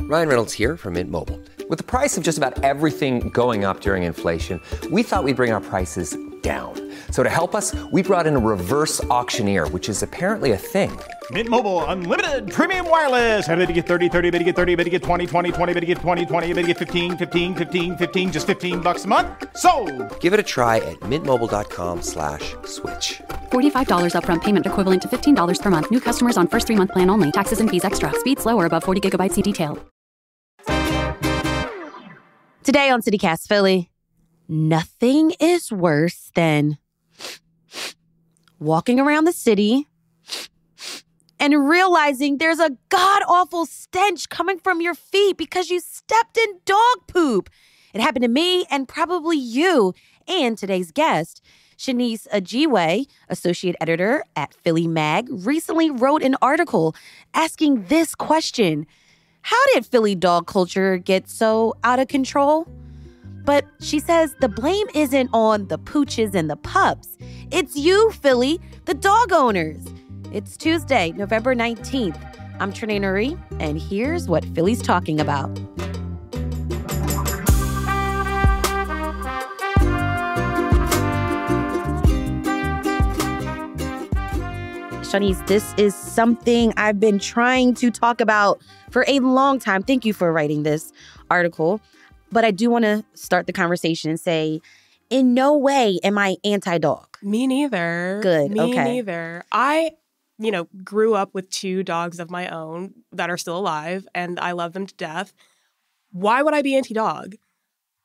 Ryan Reynolds here from Mint Mobile. With the price of just about everything going up during inflation, we thought we'd bring our prices down. So to help us, we brought in a reverse auctioneer, which is apparently a thing. Mint Mobile Unlimited Premium Wireless. How to get 30, 30, bit to get 30, bit to get 20, 20, 20, bit to get 20, 20, bit to get 15, 15, 15, 15, just $15 a month? Sold! Give it a try at mintmobile.com/switch. $45 upfront payment equivalent to $15 per month. New customers on first 3-month plan only. Taxes and fees extra. Speed slower above 40 gigabytes. See detail. Today on CityCast Philly, nothing is worse than walking around the city and realizing there's a god-awful stench coming from your feet because you stepped in dog poop. It happened to me and probably you. And today's guest, Shanice Ajiwe, associate editor at Philly Mag, recently wrote an article asking this question: how did Philly dog culture get so out of control? But she says the blame isn't on the pooches and the pups. It's you, Philly, the dog owners. It's Tuesday, November 19th. I'm Trenae Nuri, and here's what Philly's talking about. Shanice, this is something I've been trying to talk about for a long time. Thank you for writing this article. But I do want to start the conversation and say, in no way am I anti-dog. Me neither. Good, Me okay. neither. I, grew up with 2 dogs of my own that are still alive, and I love them to death. Why would I be anti-dog?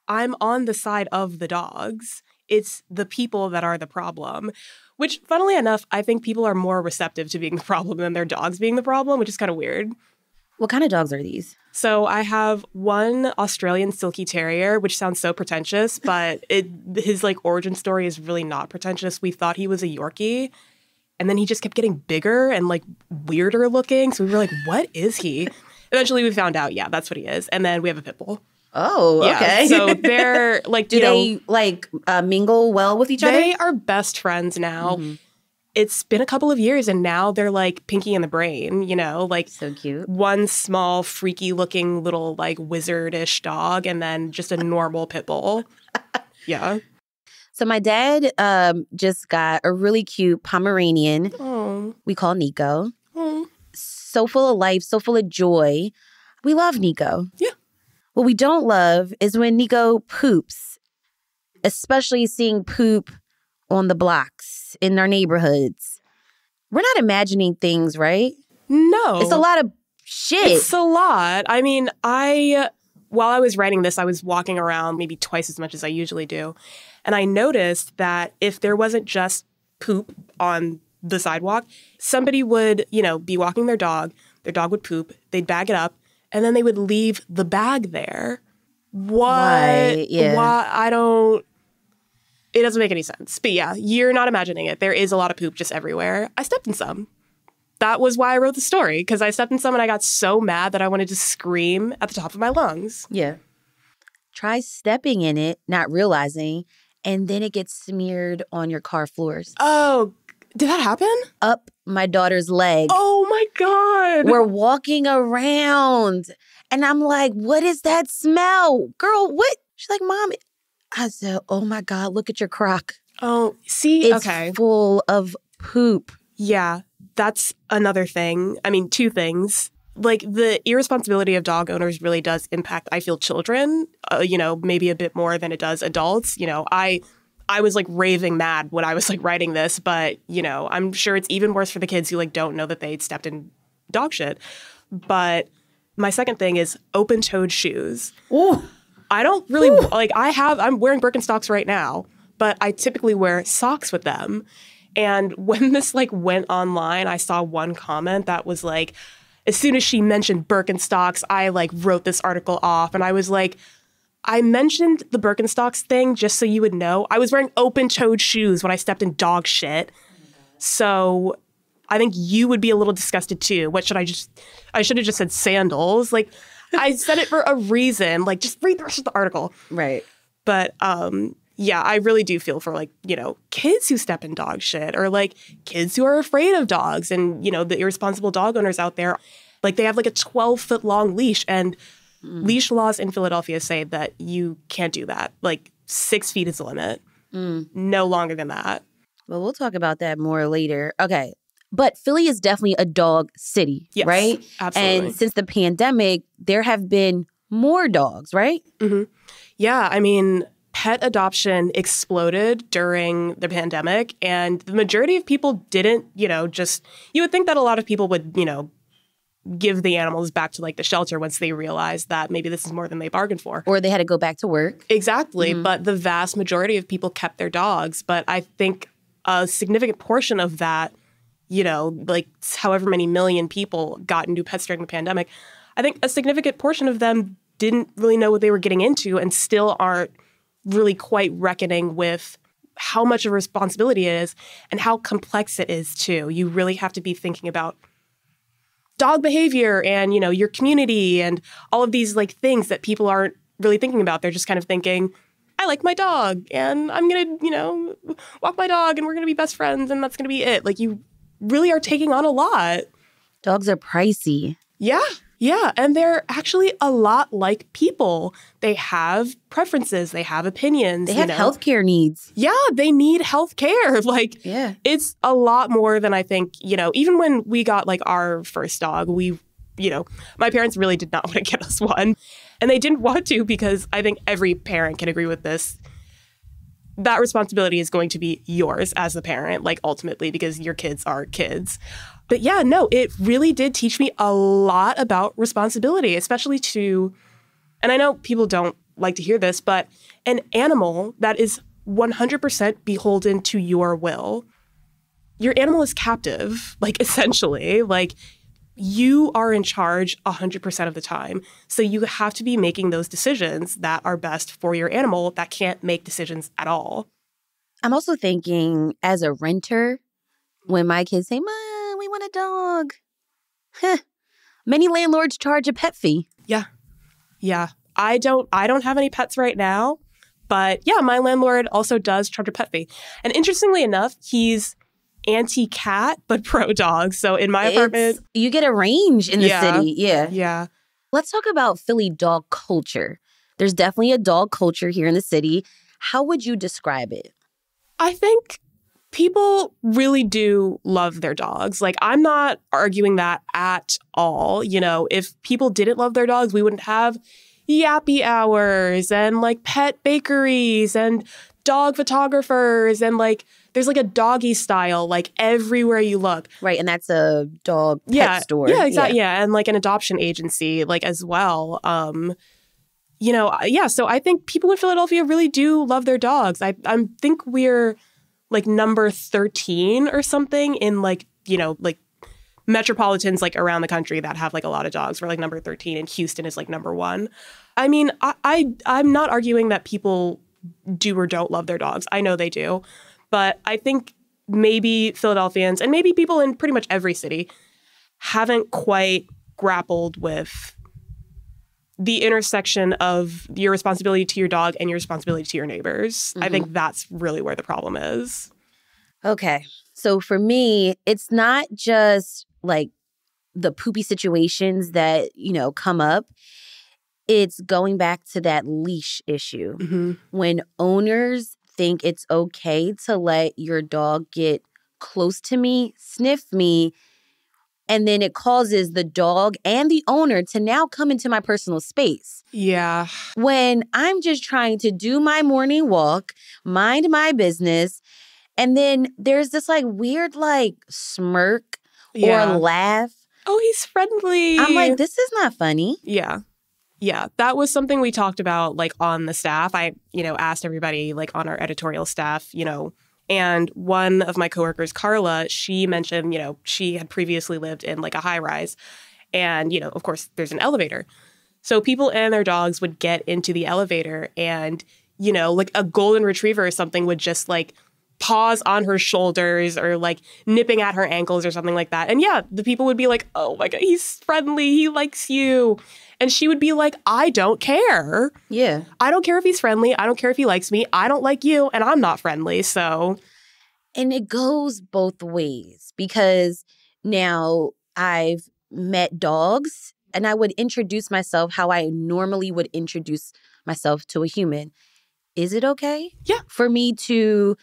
I'm on the side of the dogs. It's the people that are the problem, which, funnily enough, I think people are more receptive to being the problem than their dogs being the problem, which is kind of weird. What kind of dogs are these? So I have one Australian Silky Terrier, which sounds so pretentious, but his origin story is really not pretentious. We thought he was a Yorkie, and then he just kept getting bigger and weirder looking. So we were like, what is he? Eventually we found out, yeah, that's what he is. And then we have a pit bull. Oh, yeah, okay. So they're do they mingle well with each other? They are best friends now. Mm-hmm. It's been a couple of years, and now they're Pinky and the Brain, so cute. One small, freaky-looking little wizard-ish dog, and then just a normal pit bull. Yeah. So my dad just got a really cute Pomeranian. Oh. We call Nico. Oh. So full of life, so full of joy. We love Nico. Yeah. What we don't love is when Nico poops, especially seeing poop on the blocks in our neighborhoods. We're not imagining things, right? No. It's a lot of shit. It's a lot. I mean, while I was writing this, I was walking around maybe twice as much as I usually do. And I noticed that if there wasn't just poop on the sidewalk, somebody would, be walking their dog would poop, they'd bag it up, and then they would leave the bag there. What? Right, yeah. Why? It doesn't make any sense. But yeah, you're not imagining it. There is a lot of poop just everywhere. I stepped in some. That was why I wrote the story, because I stepped in some and I got so mad that I wanted to scream at the top of my lungs. Yeah. Try stepping in it, not realizing, and then it gets smeared on your car floors. Oh, did that happen? Up my daughter's leg. Oh my God. We're walking around and I'm like, what is that smell? Girl, what? She's like, Mom. I said, oh my God, look at your crock. Oh, see? It's full of poop. Yeah, that's another thing. I mean, 2 things. The irresponsibility of dog owners really does impact, I feel, children, maybe a bit more than it does adults. I was raving mad when I was writing this, but, I'm sure it's even worse for the kids who don't know that they stepped in dog shit. But my second thing is open-toed shoes. Ooh. I don't really, I'm wearing Birkenstocks right now, but I typically wear socks with them. And when this went online, I saw one comment that was as soon as she mentioned Birkenstocks, I wrote this article off. And I was like, I mentioned the Birkenstocks thing just so you would know. I was wearing open-toed shoes when I stepped in dog shit. So I think you would be a little disgusted too. I should have just said sandals. I said it for a reason. Just read the rest of the article. Right. But yeah, I really do feel for kids who step in dog shit or kids who are afraid of dogs and, the irresponsible dog owners out there. Like they have like a 12-foot long leash, and leash laws in Philadelphia say that you can't do that. Like 6 feet is the limit. No longer than that. Well, we'll talk about that more later. Okay. But Philly is definitely a dog city, Yes, right? absolutely. And since the pandemic, there have been more dogs, right? Yeah, I mean, pet adoption exploded during the pandemic, and the majority of people didn't, you would think that a lot of people would, give the animals back to like the shelter once they realized that maybe this is more than they bargained for. Or they had to go back to work. Exactly. But the vast majority of people kept their dogs. But I think a significant portion of that, like however many million people got into pets during the pandemic, I think a significant portion of them didn't really know what they were getting into and still aren't really quite reckoning with how much of a responsibility it is and how complex it is too. You really have to be thinking about dog behavior and, your community and all of these like things that people aren't really thinking about. They're just kind of thinking, I like my dog and I'm going to, walk my dog and we're going to be best friends and that's going to be it. Like you really are taking on a lot. Dogs are pricey. Yeah. And they're actually a lot like people. They have preferences. They have opinions. They have healthcare needs. Yeah, they need healthcare. Like, it's a lot more than I think, even when we got like our first dog, my parents really did not want to get us one. And they didn't want to because I think every parent can agree with this. That responsibility is going to be yours as the parent, like ultimately, because your kids are kids. But yeah, no, it really did teach me a lot about responsibility, especially and I know people don't like to hear this, but an animal that is 100% beholden to your will, your animal is captive, like essentially, like you are in charge 100% of the time. So you have to be making those decisions that are best for your animal that can't make decisions at all. I'm also thinking as a renter, when my kids say, Mom, we want a dog. Many landlords charge a pet fee. Yeah. I don't have any pets right now, but yeah, my landlord also does charge a pet fee. And interestingly enough, he's anti-cat, but pro-dog. So in my apartment, you get a range in the city. Yeah. Let's talk about Philly dog culture. There's definitely a dog culture here in the city. How would you describe it? I think people really do love their dogs. Like, I'm not arguing that at all. If people didn't love their dogs, we wouldn't have yappy hours and like pet bakeries and dog photographers and like there's like a doggy style like everywhere you look. Right, and that's a dog pet store. Yeah, exactly. Yeah, and like an adoption agency like as well. So I think people in Philadelphia really do love their dogs. I think we're like number 13 or something in like metropolitans like around the country that have like a lot of dogs. We're like number 13 and Houston is like number 1. I mean, I'm not arguing that people do or don't love their dogs. I know they do. But I think maybe Philadelphians and maybe people in pretty much every city haven't quite grappled with the intersection of your responsibility to your dog and your responsibility to your neighbors. I think that's really where the problem is. Okay. So for me, it's not just like the poopy situations that, come up. It's going back to that leash issue. When owners think it's okay to let your dog get close to me, sniff me, and then it causes the dog and the owner to now come into my personal space. Yeah. When I'm just trying to do my morning walk, mind my business, and then there's this like weird like smirk or laugh. Oh, he's friendly. I'm like, this is not funny. Yeah. That was something we talked about like on the staff. I, asked everybody like on our editorial staff, and one of my coworkers, Carla, she mentioned, she had previously lived in like a high rise and, of course there's an elevator. So people and their dogs would get into the elevator and, like a golden retriever or something would just like paws on her shoulders or like nipping at her ankles or something like that. And yeah, the people would be like, oh my God, he's friendly. He likes you. And she would be like, I don't care. Yeah. I don't care if he's friendly. I don't care if he likes me. I don't like you and I'm not friendly. So. And it goes both ways because now I've met dogs and I would introduce myself how I normally would introduce myself to a human. Is it okay? Yeah. For me to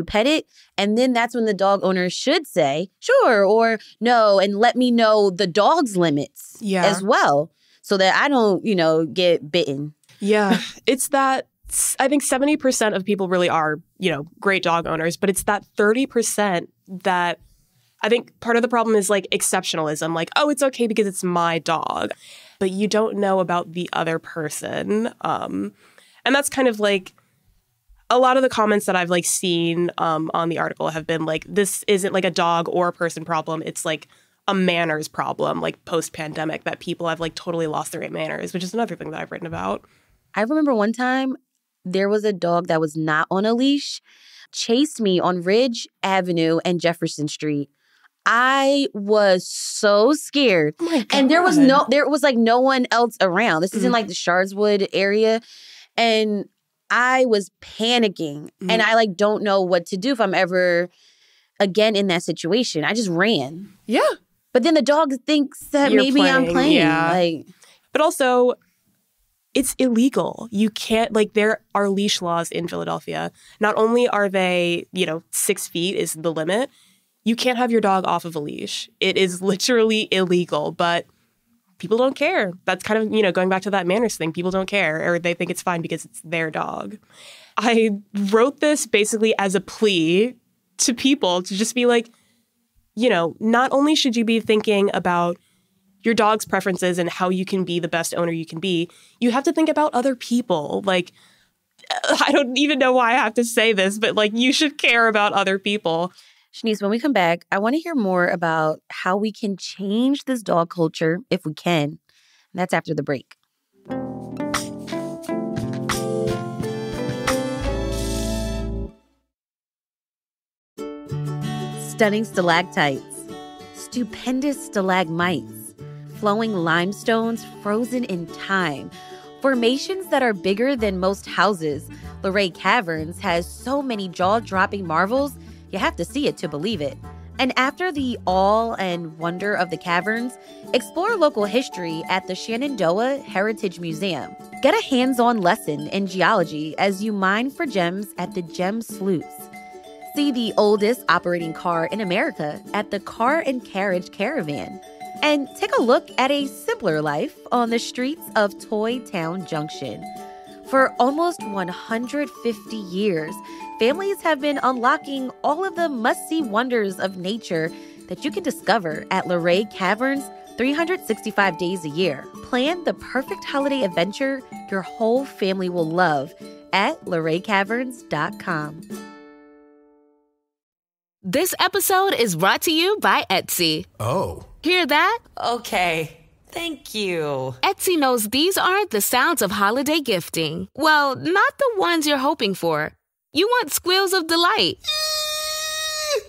pet it? And then that's when the dog owner should say, sure, or no, and let me know the dog's limits as well so that I don't, get bitten. Yeah. It's that I think 70% of people really are, great dog owners, but it's that 30% that I think part of the problem is like exceptionalism, like, oh, it's okay because it's my dog, but you don't know about the other person. And that's kind of like a lot of the comments that I've like seen on the article have been like, this isn't like a dog or a person problem. It's like a manners problem, like post-pandemic, that people have like totally lost their manners, which is another thing that I've written about. I remember one time there was a dog that was not on a leash, chased me on Ridge Avenue and Jefferson Street. I was so scared. Oh my God. And there was like no one else around. This is in like the Shardswood area. And I was panicking and I like don't know what to do if I'm ever again in that situation. I just ran. Yeah. But then the dog thinks that maybe I'm playing. Yeah. But also, it's illegal. You can't, like, there are leash laws in Philadelphia. Not only are they, 6 feet is the limit, you can't have your dog off of a leash. It is literally illegal, but people don't care. That's kind of, going back to that manners thing. People don't care, or they think it's fine because it's their dog. I wrote this basically as a plea to people to just be like, not only should you be thinking about your dog's preferences and how you can be the best owner you can be, you have to think about other people. Like, I don't even know why I have to say this, but like, you should care about other people. Shanice, when we come back, I want to hear more about how we can change this dog culture if we can. And that's after the break. Stunning stalactites, stupendous stalagmites, flowing limestones frozen in time, formations that are bigger than most houses. Luray Caverns has so many jaw-dropping marvels, you have to see it to believe it. And after the awe and wonder of the caverns, explore local history at the Shenandoah Heritage Museum. Get a hands-on lesson in geology as you mine for gems at the Gem Sleuths. See the oldest operating car in America at the Car and Carriage Caravan. And take a look at a simpler life on the streets of Toy Town Junction. For almost 150 years, families have been unlocking all of the must-see wonders of nature that you can discover at Luray Caverns 365 days a year. Plan the perfect holiday adventure your whole family will love at LurayCaverns.com. This episode is brought to you by Etsy. Oh. Hear that? Okay. Thank you. Etsy knows these aren't the sounds of holiday gifting. Well, not the ones you're hoping for. You want squeals of delight.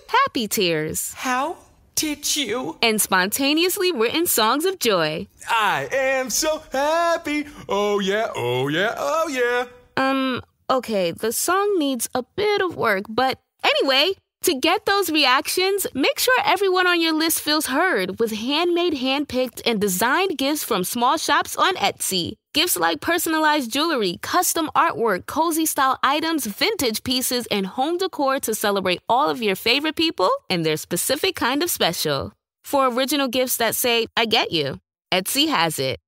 Happy tears. How did you? And spontaneously written songs of joy. I am so happy. Oh yeah, oh yeah, oh yeah. Okay, the song needs a bit of work, but anyway, to get those reactions, make sure everyone on your list feels heard with handmade, handpicked, and designed gifts from small shops on Etsy. Gifts like personalized jewelry, custom artwork, cozy style items, vintage pieces, and home decor to celebrate all of your favorite people and their specific kind of special. For original gifts that say, I get you, Etsy has it.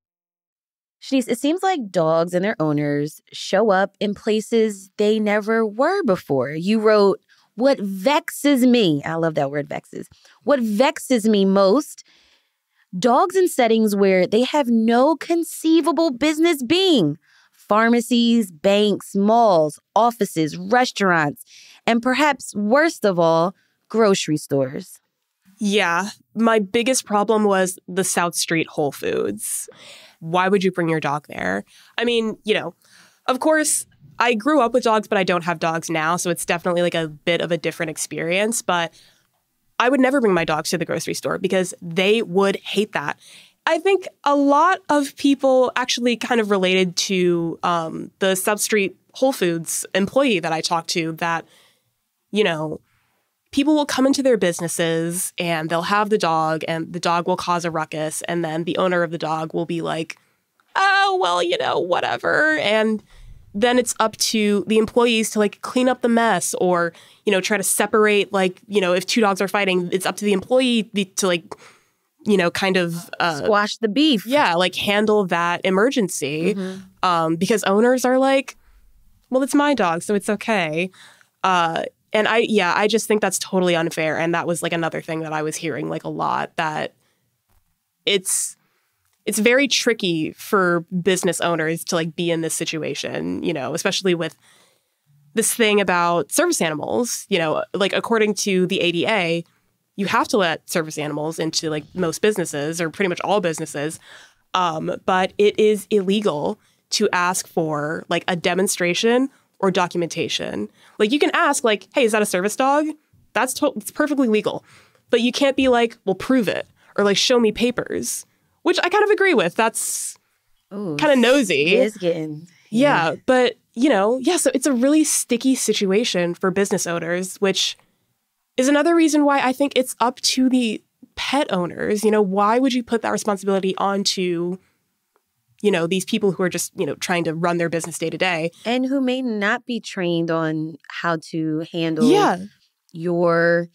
Shanice, it seems like dogs and their owners show up in places they never were before. You wrote, what vexes me, I love that word vexes, what vexes me most, dogs in settings where they have no conceivable business being. Pharmacies, banks, malls, offices, restaurants, and perhaps worst of all, grocery stores. Yeah, my biggest problem was the South Street Whole Foods. Why would you bring your dog there? I mean, of course, I grew up with dogs, but I don't have dogs now, so it's definitely like a bit of a different experience. But I would never bring my dogs to the grocery store because they would hate that. I think a lot of people actually kind of related to the South Street Whole Foods employee that I talked to that, people will come into their businesses and they'll have the dog and the dog will cause a ruckus. And then the owner of the dog will be like, oh, well, whatever. And then it's up to the employees to like clean up the mess or, try to separate, like, if two dogs are fighting, it's up to the employee to like, kind of squash the beef. Yeah, like handle that emergency. Because owners are like, well, it's my dog, so it's okay. And I just think that's totally unfair. And that was like another thing that I was hearing like a lot, that it's very tricky for business owners to like be in this situation, especially with this thing about service animals, like according to the ADA, you have to let service animals into like most businesses or pretty much all businesses. But it is illegal to ask for like a demonstration or documentation. Like you can ask like, hey, is that a service dog? It's perfectly legal. But you can't be like, well, prove it or like show me papers, which I kind of agree with. That's kind of nosy. It is getting. Yeah. But, so it's a really sticky situation for business owners, which is another reason why I think it's up to the pet owners. Why would you put that responsibility onto these people who are just, trying to run their business day to day. And who may not be trained on how to handle your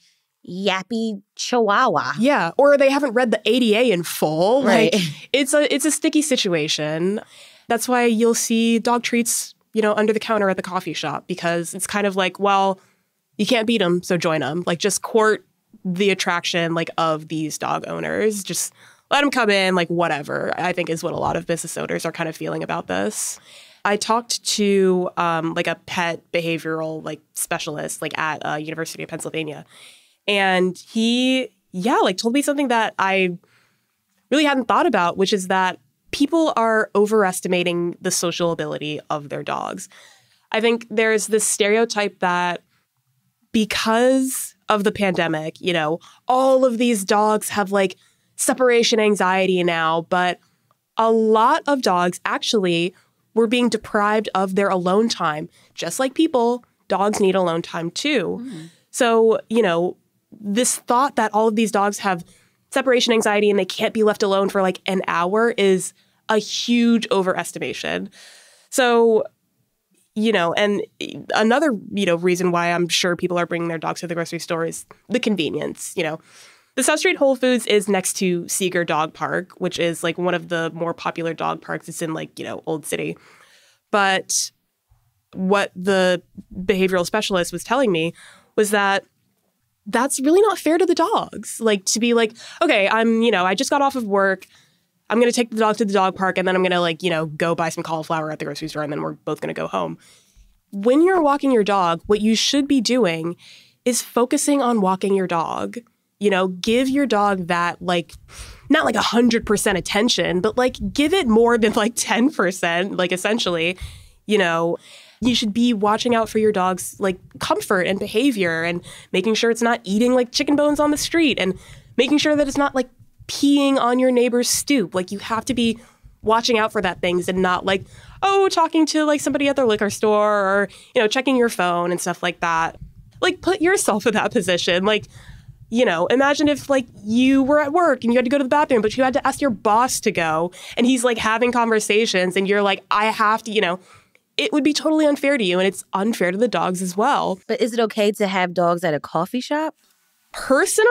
yappy chihuahua. Yeah. Or they haven't read the ADA in full. Right. Like, it's a sticky situation. That's why you'll see dog treats, under the counter at the coffee shop, because it's kind of like, well, you can't beat them, so join them. Like, just court the attraction, like, of these dog owners. Just let them come in, like, whatever, I think is what a lot of business owners are kind of feeling about this. I talked to, like, a pet behavioral, like, specialist, like, at University of Pennsylvania. And he, told me something that I really hadn't thought about, which is that people are overestimating the social ability of their dogs. I think there's this stereotype that because of the pandemic, all of these dogs have like separation anxiety now, but a lot of dogs actually were being deprived of their alone time. Just like people, dogs need alone time too. So, this thought that all of these dogs have separation anxiety and they can't be left alone for like an hour is a huge overestimation. So, and another, reason why I'm sure people are bringing their dogs to the grocery store is the convenience. The South Street Whole Foods is next to Seeger Dog Park, which is like one of the more popular dog parks. It's in like, Old City. But what the behavioral specialist was telling me was that that's really not fair to the dogs. Like, to be like, okay, I just got off of work. I'm going to take the dog to the dog park, and then I'm going to, like, go buy some cauliflower at the grocery store, and then we're both going to go home. When you're walking your dog, what you should be doing is focusing on walking your dog. Give your dog that, like, not like 100% attention, but, like, give it more than, like, 10%, like, essentially. You should be watching out for your dog's, like, comfort and behavior and making sure it's not eating, like, chicken bones on the street and making sure that it's not, like, peeing on your neighbor's stoop. Like, you have to be watching out for that things and not like, talking to like somebody at the liquor store or, checking your phone and stuff like that. Like, put yourself in that position. Like, imagine if like you were at work and you had to go to the bathroom, but you had to ask your boss to go and he's like having conversations and you're like, I have to, it would be totally unfair to you, and it's unfair to the dogs as well. But is it okay to have dogs at a coffee shop? Personally,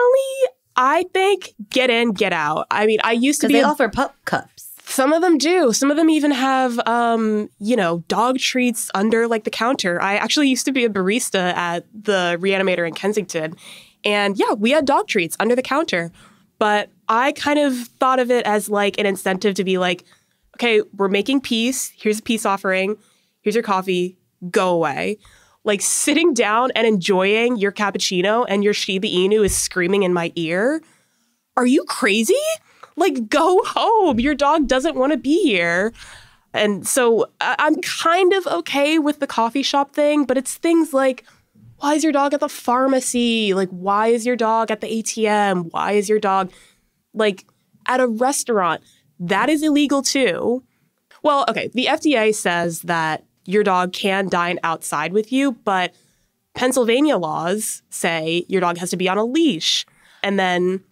I think get in, get out. I mean, I used to be... Because they offer pup cups. Some of them do. Some of them even have, dog treats under, like, the counter. I actually used to be a barista at the Reanimator in Kensington. And, we had dog treats under the counter. But I kind of thought of it as, like, an incentive to be like, okay, we're making peace. Here's a peace offering. Here's your coffee. Go away. Like, sitting down and enjoying your cappuccino and your Shiba Inu is screaming in my ear. Are you crazy? Like, go home. Your dog doesn't want to be here. And so I'm kind of okay with the coffee shop thing, but it's things like, why is your dog at the pharmacy? Like, why is your dog at the ATM? Why is your dog, like, at a restaurant? That is illegal too. Well, okay, the FDA says that your dog can dine outside with you, but Pennsylvania laws say your dog has to be on a leash. And then,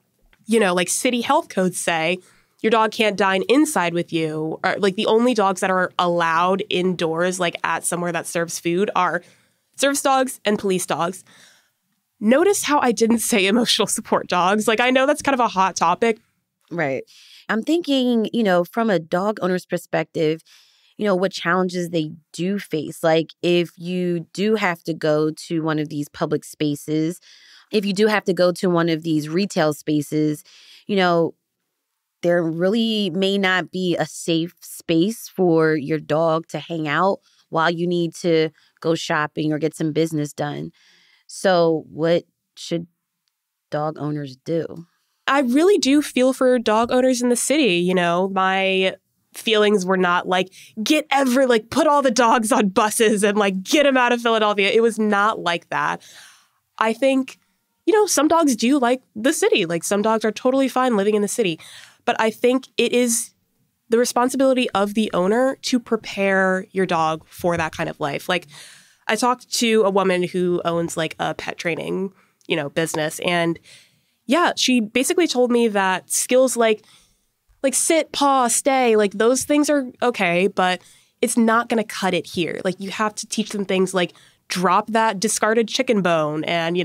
like city health codes say your dog can't dine inside with you. Or, like the only dogs that are allowed indoors, like at somewhere that serves food, are service dogs and police dogs. Notice how I didn't say emotional support dogs. Like, I know that's kind of a hot topic. Right. I'm thinking, from a dog owner's perspective, what challenges they do face. Like if you do have to go to one of these public spaces, if you do have to go to one of these retail spaces, there really may not be a safe space for your dog to hang out while you need to go shopping or get some business done. So what should dog owners do? I really do feel for dog owners in the city. My feelings were not like, put all the dogs on buses and like get them out of Philadelphia. It was not like that. I think, some dogs do like the city. Like some dogs are totally fine living in the city. But I think it is the responsibility of the owner to prepare your dog for that kind of life. Like I talked to a woman who owns like a pet training, business. And yeah, she basically told me that skills like sit, paw, stay, like those things are okay, but it's not going to cut it here. Like you have to teach them things like drop that discarded chicken bone and,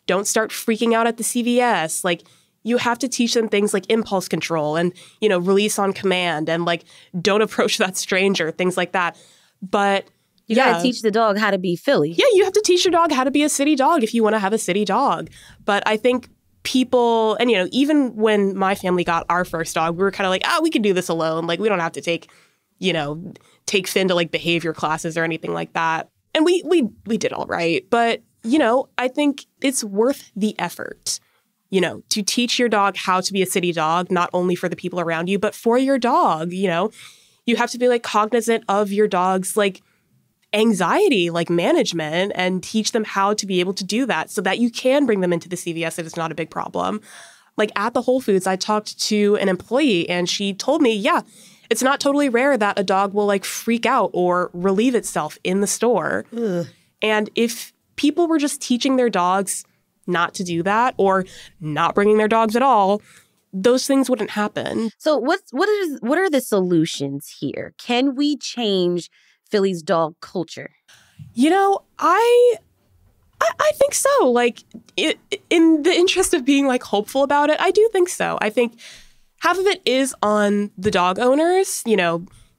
don't start freaking out at the CVS. Like you have to teach them things like impulse control and, release on command and like don't approach that stranger, things like that. But you got to teach the dog how to be Philly. Yeah, you have to teach your dog how to be a city dog if you want to have a city dog. But I think people, and even when my family got our first dog, we were kind of like, we can do this alone. Like we don't have to take Finn to like behavior classes or anything like that. And we did all right. But, I think it's worth the effort, to teach your dog how to be a city dog, not only for the people around you, but for your dog. You have to be like cognizant of your dog's like anxiety, like management, and teach them how to be able to do that so that you can bring them into the CVS if it's not a big problem. Like at the Whole Foods, I talked to an employee and she told me, it's not totally rare that a dog will like freak out or relieve itself in the store. Ugh. And if people were just teaching their dogs not to do that or not bringing their dogs at all, those things wouldn't happen. So what are the solutions here? Can we change Philly's dog culture? I think so. Like, in the interest of being like hopeful about it, I do think so. I think half of it is on the dog owners.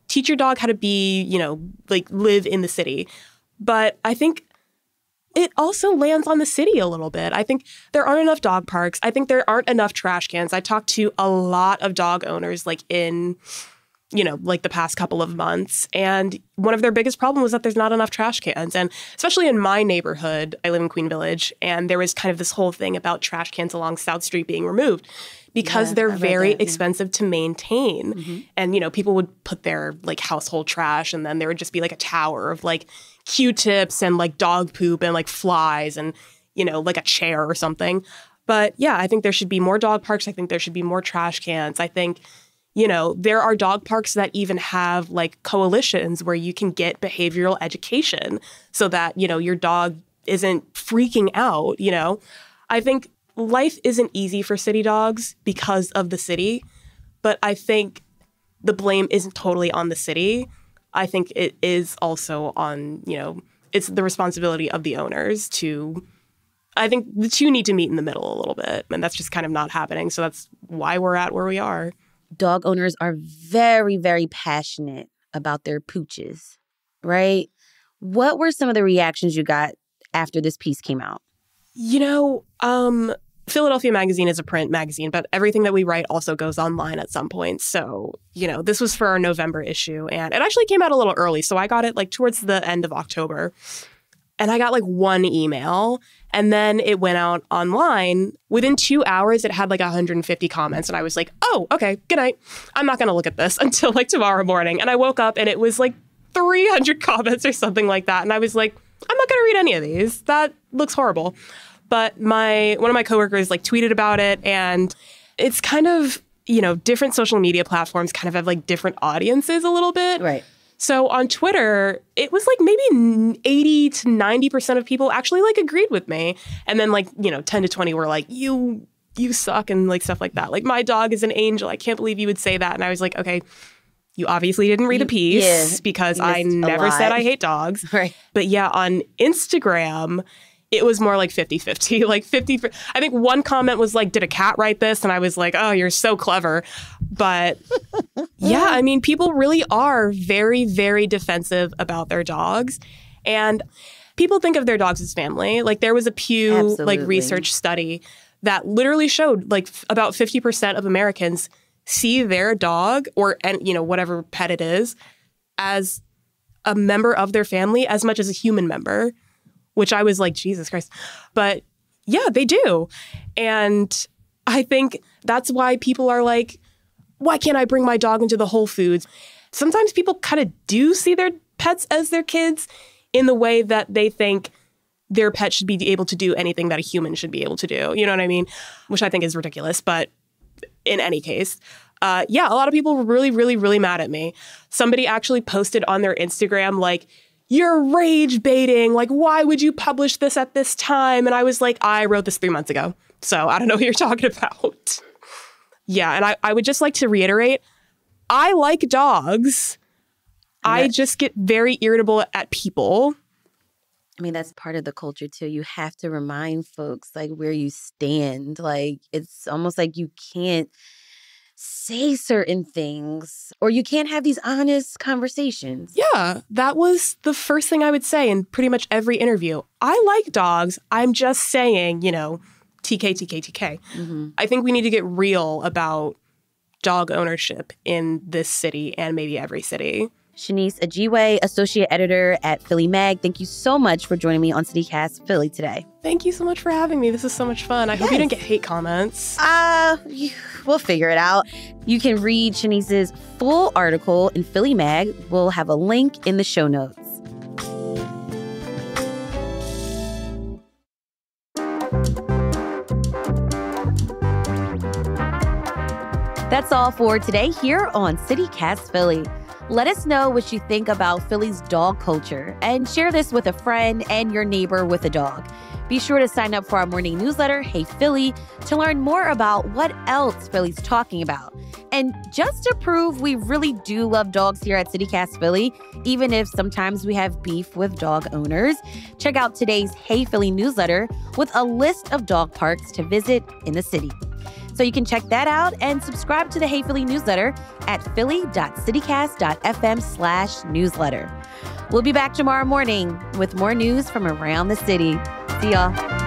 Teach your dog how to be, like live in the city. But I think it also lands on the city a little bit. I think there aren't enough dog parks. I think there aren't enough trash cans. I talked to a lot of dog owners like in like the past couple of months. And one of their biggest problems was that there's not enough trash cans. And especially in my neighborhood, I live in Queen Village, and there was kind of this whole thing about trash cans along South Street being removed because they're very expensive to maintain. Mm-hmm. And, people would put their like household trash and then there would just be like a tower of like Q-tips and like dog poop and like flies and, like a chair or something. But yeah, I think there should be more dog parks. I think there should be more trash cans. I think there are dog parks that even have like coalitions where you can get behavioral education so that, your dog isn't freaking out, I think life isn't easy for city dogs because of the city, but I think the blame isn't totally on the city. I think it is also on, it's the responsibility of the owners I think the two need to meet in the middle a little bit, and that's just kind of not happening. So that's why we're at where we are. Dog owners are very, very passionate about their pooches, right? What were some of the reactions you got after this piece came out? Philadelphia Magazine is a print magazine, but everything that we write also goes online at some point. So, this was for our November issue, and it actually came out a little early. So I got it like towards the end of October. And I got like one email, and then it went out online. Within 2 hours, it had like 150 comments. And I was like, oh, okay, good night. I'm not going to look at this until like tomorrow morning. And I woke up and it was like 300 comments or something like that. And I was like, I'm not going to read any of these. That looks horrible. But one of my coworkers like tweeted about it. And it's kind of, different social media platforms kind of have like different audiences a little bit. Right. So on Twitter, it was like maybe 80 to 90% of people actually like agreed with me. And then like, 10 to 20 were like, you suck and like stuff like that. Like, my dog is an angel. I can't believe you would say that. And I was like, okay, you obviously didn't read the piece because I never said I hate dogs. Right. But yeah, on Instagram, it was more like 50-50. Like 50, I think one comment was like, did a cat write this? And I was like, oh, you're so clever. But yeah, I mean, people really are very, very defensive about their dogs. And people think of their dogs as family. Like, there was a Pew research study that literally showed like about 50% of Americans see their dog or whatever pet it is as a member of their family as much as a human member, which I was like, Jesus Christ. But yeah, they do. And I think that's why people are like, why can't I bring my dog into the Whole Foods? Sometimes people kind of do see their pets as their kids in the way that they think their pet should be able to do anything that a human should be able to do. You know what I mean? Which I think is ridiculous. But in any case, a lot of people were really, really, really mad at me. Somebody actually posted on their Instagram, like, you're rage baiting. Like, why would you publish this at this time? And I was like, I wrote this 3 months ago. So I don't know what you're talking about. Yeah. And I would just like to reiterate, I like dogs. I just get very irritable at people. I mean, that's part of the culture, too. You have to remind folks, like, where you stand. Like, it's almost like you can't say certain things or you can't have these honest conversations. Yeah, that was the first thing I would say in pretty much every interview. I like dogs. I'm just saying, TK, TK, TK. Mm-hmm. I think we need to get real about dog ownership in this city and maybe every city. Shanice Ajiwe, Associate Editor at Philly Mag, thank you so much for joining me on CityCast Philly today. Thank you so much for having me. This is so much fun. I hope you didn't get hate comments. We'll figure it out. You can read Shanice's full article in Philly Mag. We'll have a link in the show notes. That's all for today here on CityCast Philly. Let us know what you think about Philly's dog culture and share this with a friend and your neighbor with a dog. Be sure to sign up for our morning newsletter, Hey Philly, to learn more about what else Philly's talking about. And just to prove we really do love dogs here at CityCast Philly, even if sometimes we have beef with dog owners, check out today's Hey Philly newsletter with a list of dog parks to visit in the city. So you can check that out and subscribe to the Hey Philly newsletter at philly.citycast.fm/newsletter. We'll be back tomorrow morning with more news from around the city. See y'all.